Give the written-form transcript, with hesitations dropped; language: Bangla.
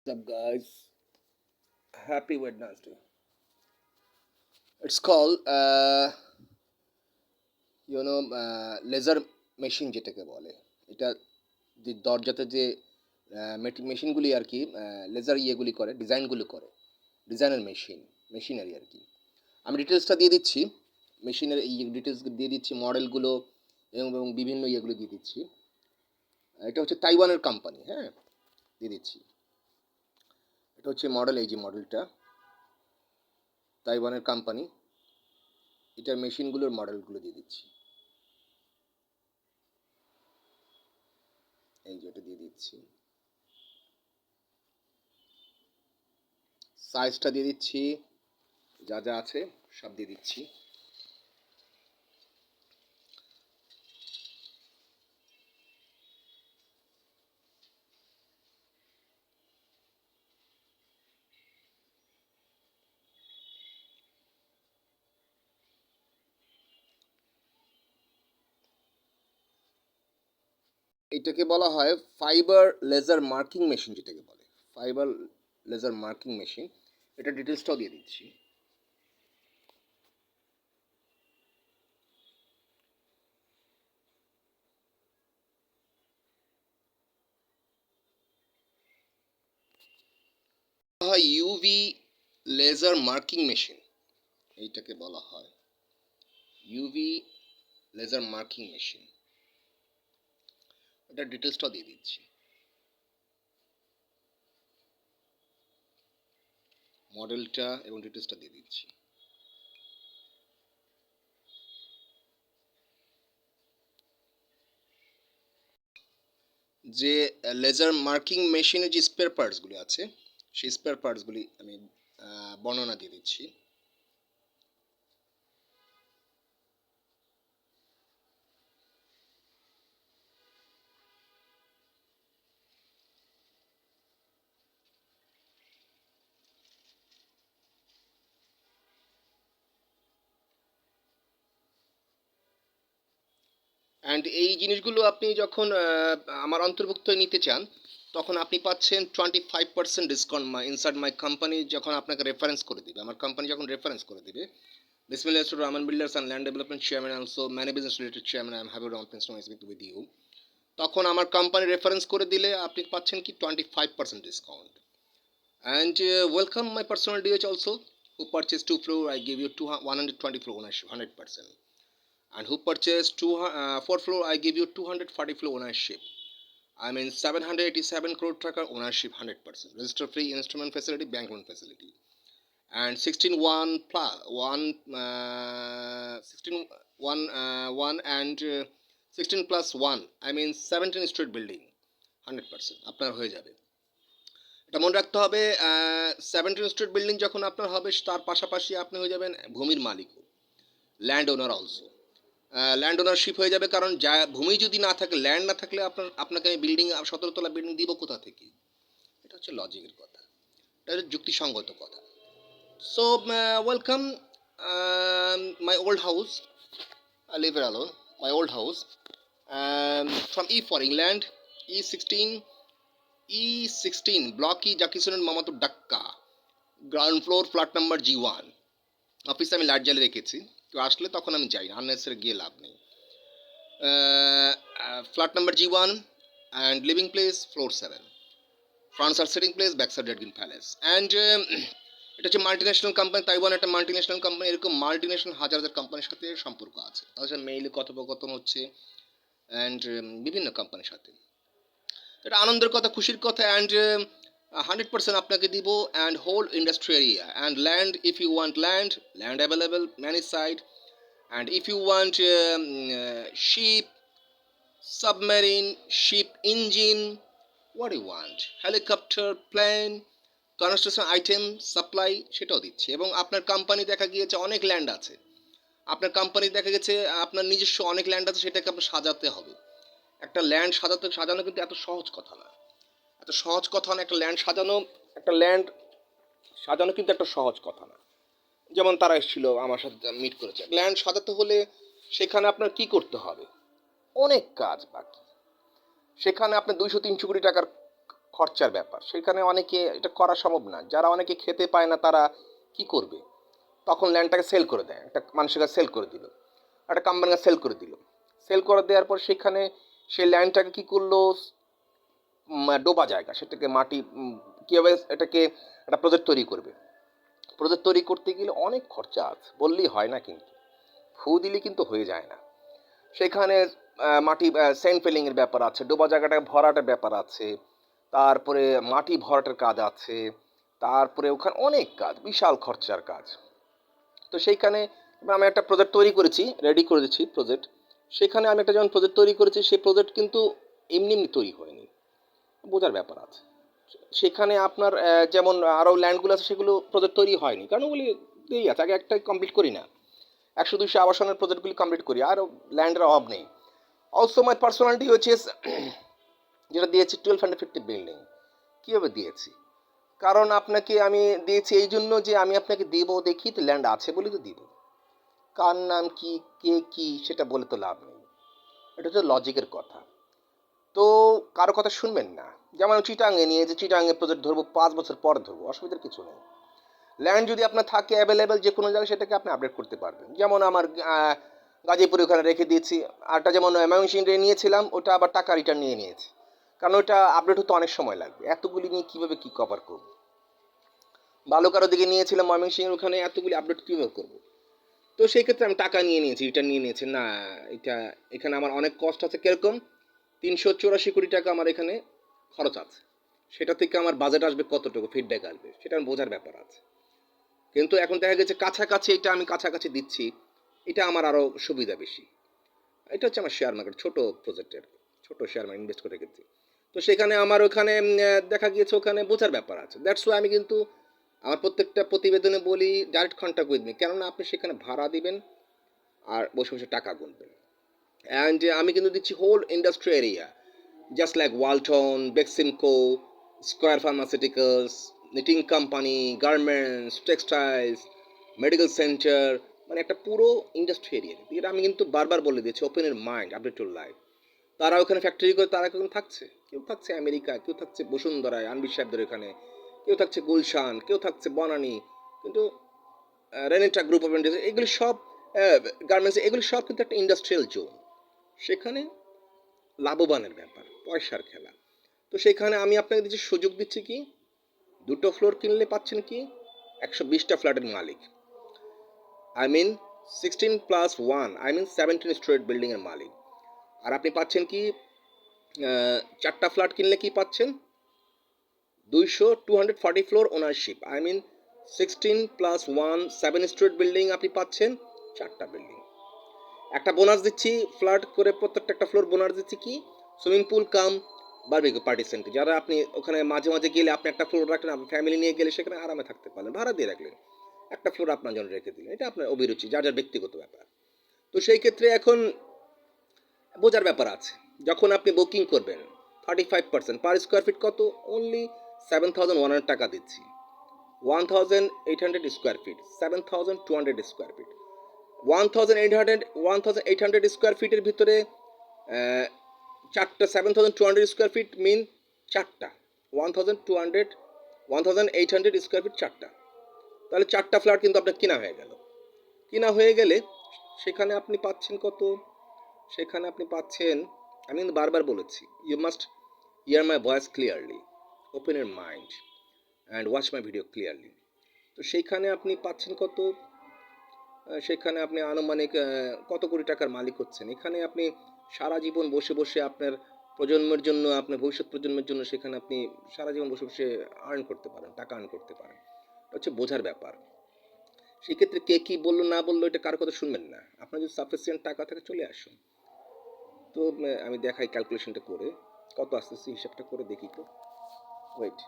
What's up, guys? Happy Wednesday. It's called, laser machine যেটাকে বলে। এটা যে দরজাতে যে মেশিনগুলি আর কি লেজার ইয়েগুলি করে, ডিজাইনগুলি করে, ডিজাইনের মেশিনারি আর কি। আমি ডিটেলসটা দিয়ে দিচ্ছি, মেশিনের এই ডিটেলস দিয়ে দিচ্ছি, মডেলগুলো এবং বিভিন্ন ইয়েগুলো দিয়ে দিচ্ছি। এটা হচ্ছে তাইওয়ানের কোম্পানি, হ্যাঁ, দিয়ে দিচ্ছি। এটা হচ্ছে মডেল, এই যে মডেলটা, তাইওয়ানের কোম্পানি। এটার মেশিনগুলোর মডেলগুলো দিয়ে দিচ্ছি। এই যেটা দিয়ে দিচ্ছি, সাইজটা দিয়ে দিচ্ছি, যা যা আছে সব দিয়ে দিচ্ছি। এটাকে বলা হয় ফাইবার লেজার মার্কিং মেশিন, যেটাকে বলে ফাইবার লেজার মার্কিং মেশিন। এটা ডিটেলসটাও দিয়ে দিচ্ছি। হয় ইউভি লেজার মার্কিং মেশিন, এইটাকে বলা হয় ইউভি লেজার মার্কিং মেশিন। এটা ডিটেলসটাও দিয়ে দিচ্ছি, মডেলটা এবং ডিটেলসটা দিয়ে দিচ্ছি। যে লেজার মার্কিং মেশিনের যে স্পেয়ার পার্টসগুলি আছে, সেই স্পেয়ার পার্টসগুলি আমি বর্ণনা দিয়ে দিচ্ছি। অ্যান্ড এই জিনিসগুলো আপনি যখন আমার অন্তর্ভুক্ত নিতে চান, তখন আপনি পাচ্ছেন 25% ডিসকাউন্ট ইনসাইড মাই কোম্পানি, যখন আপনাকে রেফারেন্স করে দিবে, আমার কোম্পানি যখন রেফারেন্স করে দিবে। Bismillah Rahman builders and land development chairman, also many business related chairman, I am happy Rahman with you. তখন আমার কোম্পানি রেফারেন্স করে দিলে আপনি পাচ্ছেন কি 25% discount. And welcome my personal ডিএচ also, who purchase 2 floor, I give you 120 floor ownership 100%. And who purchased 4 floor, I give you 240 floor ownership. I mean 787 crore tracker ownership 100%. Register free instrument facility, bank loan facility. And 16 1 plus 1 16 1 1 and 16 plus 1, I mean 17 street building 100% আপনার হয়ে যাবে। এটা মনে রাখতে হবে, 17 স্ট্রিট বিল্ডিং যখন আপনার হবে, তার পাশাপাশি আপনি হয়ে যাবেন ভূমির মালিকও, land owner also. Land ownership হয়ে যাবে, কারণ যা ভূমি যদি না থাকে, ল্যান্ড না থাকলে আপনাকে আমি বিল্ডিং 17 তলা বিল্ডিং দিব কোথা থেকে? এটা হচ্ছে লজিকের কথা, এটা হচ্ছে যুক্তিসঙ্গত কথা। So welcome my old house, I live alone, my old house from E for England, E16 E16 block E জাকিসনের মামাতো Dhaka, ground floor, flat number G1। অফিসে আমি লাইট জ্বালিয়ে রেখেছি, কেউ আসলে তখন আমি যাই না, আননেসেসারি গিয়ে লাভ নেই। Flat number G1 and living place floor 7. Front side sitting place, back side Red Green Palace. And এটা হচ্ছে মাল্টিন্যাশনাল কোম্পানি, তাইওয়ান একটা মাল্টিন্যাশনাল কোম্পানি। এরকম মাল্টিন্যাশনাল হাজার হাজার কোম্পানির সাথে সম্পর্ক আছে, তাদের সাথে মেইলে কথোপকথন হচ্ছে, অ্যান্ড বিভিন্ন কোম্পানির সাথে। এটা আনন্দের কথা, খুশির কথা। অ্যান্ড 100% আপনাকে দিব, and whole industry area and land, if you want land available many side. And if you want ship, submarine, ship engine, what do you want, helicopter, plane, construction item supply, সেটাও দিচ্ছে। এবং আপনার কোম্পানি দেখা গিয়েছে অনেক ল্যান্ড আছে, আপনার কোম্পানি দেখা গেছে আপনার নিজস্ব অনেক ল্যান্ড আছে, সেটাকে আপনার সাজাতে হবে। একটা ল্যান্ড সাজানো কিন্তু এত সহজ কথা না, এত সহজ কথা না। একটা ল্যান্ড সাজানো কিন্তু একটা সহজ কথা না। যেমন তারা এসেছিল, আমার সাথে মিট করেছে। ল্যান্ড সাজাতে হলে সেখানে আপনার কি করতে হবে, অনেক কাজ বাকি। সেখানে আপনার 200-300 কোটি টাকার খরচার ব্যাপার, সেখানে অনেকে এটা করা সম্ভব না। যারা অনেকে খেতে পায় না তারা কি করবে? তখন ল্যান্ডটাকে সেল করে দেয়, একটা মানুষের কাছে সেল করে দিল, একটা কোম্পানির কাছে সেল করে দিল। সেল করে দেওয়ার পর সেখানে সেই ল্যান্ডটাকে কি করলো, ডোবা জায়গা, সেটাকে মাটি কীভাবে এটাকে একটা প্রজেক্ট তৈরি করবে। প্রজেক্ট তৈরি করতে গেলে অনেক খরচা আছে, বললেই হয় না, কিন্তু ফু দিলে কিন্তু হয়ে যায় না। সেখানে মাটি সেন্ড ফিলিংয়ের ব্যাপার আছে, ডোবা জায়গাটাকে ভরাটের ব্যাপার আছে, তারপরে মাটি ভরাটের কাজ আছে, তারপরে ওখানে অনেক কাজ, বিশাল খরচার কাজ। তো সেইখানে আমি একটা প্রজেক্ট তৈরি করেছি, রেডি করে দিচ্ছি প্রজেক্ট। সেখানে আমি একটা যেমন প্রজেক্ট তৈরি করেছি, সেই প্রজেক্ট কিন্তু এমনি এমনি তৈরি হয়নি, বোঝার ব্যাপার আছে। সেখানে আপনার যেমন আরও ল্যান্ডগুলো আছে, সেগুলো প্রজেক্ট তৈরি হয়নি, কারণ ওগুলি দেরি আছে, আগে একটাই কমপ্লিট করি না, 100-200 আবাসনের প্রজেক্টগুলি কমপ্লিট করি, আর ল্যান্ডের অভাব নেই। অলসো মাই পার্সোনালিটি হচ্ছে যেটা দিয়েছি 1250 বিল্ডিং। কীভাবে দিয়েছি? কারণ আপনাকে আমি দিয়েছি এই জন্য যে আমি আপনাকে দেবো দেখি, তো ল্যান্ড আছে বলে তো দিব। কার নাম কি, কে কি, সেটা বলে তো লাভ নেই। এটা হচ্ছে লজিকের কথা। তো কারো কথা শুনবেন না। যেমন চিটাঙে নিয়ে যে চিটাঙে প্রজেক্ট ধরবো, 5 বছর পর ধরবো, অসুবিধার কিছু নেই। ল্যান্ড যদি আপনার থাকে অ্যাভেলেবেল যে কোনো জায়গায়, সেটাকে আপনি আপডেট করতে পারবেন। যেমন আমার গাজীপুরে ওখানে রেখে দিয়েছি, আরটা যেমন ময়মনসিংহে নিয়েছিলাম, ওটা আবার টাকা রিটার্ন নিয়ে নিয়েছে, কারণ ওটা আপডেট হতে অনেক সময় লাগবে, এতগুলি নিয়ে কীভাবে কী কভার করবো। বালুকারো দিকে নিয়েছিলাম ময়মনসিংহের ওখানে, এতগুলি আপডেট কীভাবে করবো। তো সেই ক্ষেত্রে আমি টাকা নিয়ে নিয়েছি, রিটার্ন নিয়ে নিয়েছি, না এটা এখানে আমার অনেক কষ্ট আছে। কীরকম? 384 কোটি টাকা আমার এখানে খরচ আছে, সেটা থেকে আমার বাজেট আসবে কতটুকু, ফিডব্যাক আসবে, সেটা আমি বোঝার ব্যাপার আছে। কিন্তু এখন দেখা গেছে কাছাকাছি, এটা আমি কাছাকাছি দিচ্ছি, এটা আমার আরও সুবিধা বেশি। এটা হচ্ছে আমার শেয়ার মার্কেট, ছোটো প্রজেক্টের, ছোটো শেয়ার মার্কেট ইনভেস্ট করে রেখেছি। তো সেখানে আমার ওখানে দেখা গিয়েছে ওখানে বোঝার ব্যাপার আছে। দ্যাটস ওয়াই আমি কিন্তু আমার প্রত্যেকটা প্রতিবেদনে বলি ডাইরেক্ট কন্ট্যাক্ট উইথ মি, কেননা আপনি সেখানে ভাড়া দিবেন আর বসে বসে টাকা গুনবেন। অ্যান্ড আমি কিন্তু দিচ্ছি whole industry area, just like Walton, Beximco, Square pharmaceuticals, knitting company, garments, textiles, medical centre, মানে একটা পুরো ইন্ডাস্ট্রি এরিয়া। এটা আমি কিন্তু বারবার বলে দিয়েছি, ওপেন এর মাইন্ড, আপডেট টু লাইফ। তারা ওখানে ফ্যাক্টরি করে, তারা এখন থাকছে, কেউ থাকছে আমেরিকা, কেউ থাকছে বসুন্ধরায় আনবির সাহেবদের ওখানে, কেউ থাকছে গুলশান, কেউ থাকছে বনানী, কিন্তু রেনেটা গ্রুপ অফ ইন্ডাস্ট্রি, এগুলি সব গার্মেন্টস, এগুলি সব কিন্তু একটা ইন্ডাস্ট্রিয়াল জোন। সেখানে লাভবানের ব্যাপার, পয়সার খেলা। তো সেখানে আমি আপনাকে দিচ্ছি, সুযোগ দিচ্ছি কি, 2টো ফ্লোর কিনলে পাচ্ছেন কি 120টা ফ্ল্যাটের মালিক, I mean 16+1, I mean 17 storeyed বিল্ডিংয়ের মালিক। আর আপনি পাচ্ছেন কি 4টা ফ্ল্যাট কিনলে কি পাচ্ছেন, 240 floor ownership, I mean 16+1, 7 storied building, আপনি পাচ্ছেন 4টা বিল্ডিং। একটা বোনাস দিচ্ছি ফ্ল্যাট করে, প্রত্যেকটা একটা ফ্লোর বোনাস দিচ্ছি কি, সুইমিং পুল কাম বারবিকিউ পার্টি সেন্টার। যারা আপনি ওখানে মাঝে মাঝে গেলে, আপনি একটা ফ্লোর রাখলেন, আপনি ফ্যামিলি নিয়ে গেলে সেখানে আরামে থাকতে পারলেন, ভাড়া দিয়ে রাখলেন, একটা ফ্লোর আপনার জন্য রেখে দিলেন, এটা আপনার অভিরুচি, যার যার ব্যক্তিগত ব্যাপার। তো সেই ক্ষেত্রে এখন বোঝার ব্যাপার আছে। যখন আপনি বুকিং করবেন 35% পার স্কোয়ার ফিট কত, অনলি 7,100 টাকা দিচ্ছি, 1,800 square feet, 7,200 square feet, 1,800 square ফিটের ভিতরে চারটা, 7,200 স্কোয়ার ফিট মিন চারটা, 1,200, 1,800 স্কোয়ার ফিট চারটা, তাহলে 4টা ফ্ল্যাট কিন্তু আপনার কেনা হয়ে গেল। কেনা হয়ে গেলে সেখানে আপনি পাচ্ছেন কত, সেখানে আপনি পাচ্ছেন, আমি কিন্তু বারবার বলেছি, you must hear my voice clearly, open your mind and watch my video clearly. তো সেইখানে আপনি পাচ্ছেন কত, সেখানে আপনি আনুমানিক কত কোটি টাকার মালিক হচ্ছেন। এখানে আপনি সারা জীবন বসে বসে আপনার প্রজন্মের জন্য, আপনার ভবিষ্যৎ প্রজন্মের জন্য, সেখানে আপনি সারা জীবন বসে বসে আর্ন করতে পারেন, টাকা আর্ন করতে পারেন। এটা হচ্ছে বোঝার ব্যাপার। সেক্ষেত্রে কে কী বললো না বললো, এটা কারো কথা শুনবেন না, আপনার যদি সাফিসিয়েন্ট টাকা থাকে চলে আসুন। তো আমি দেখাই ক্যালকুলেশনটা করে, কত আসতেছে হিসাবটা করে দেখি তো, ওয়েট।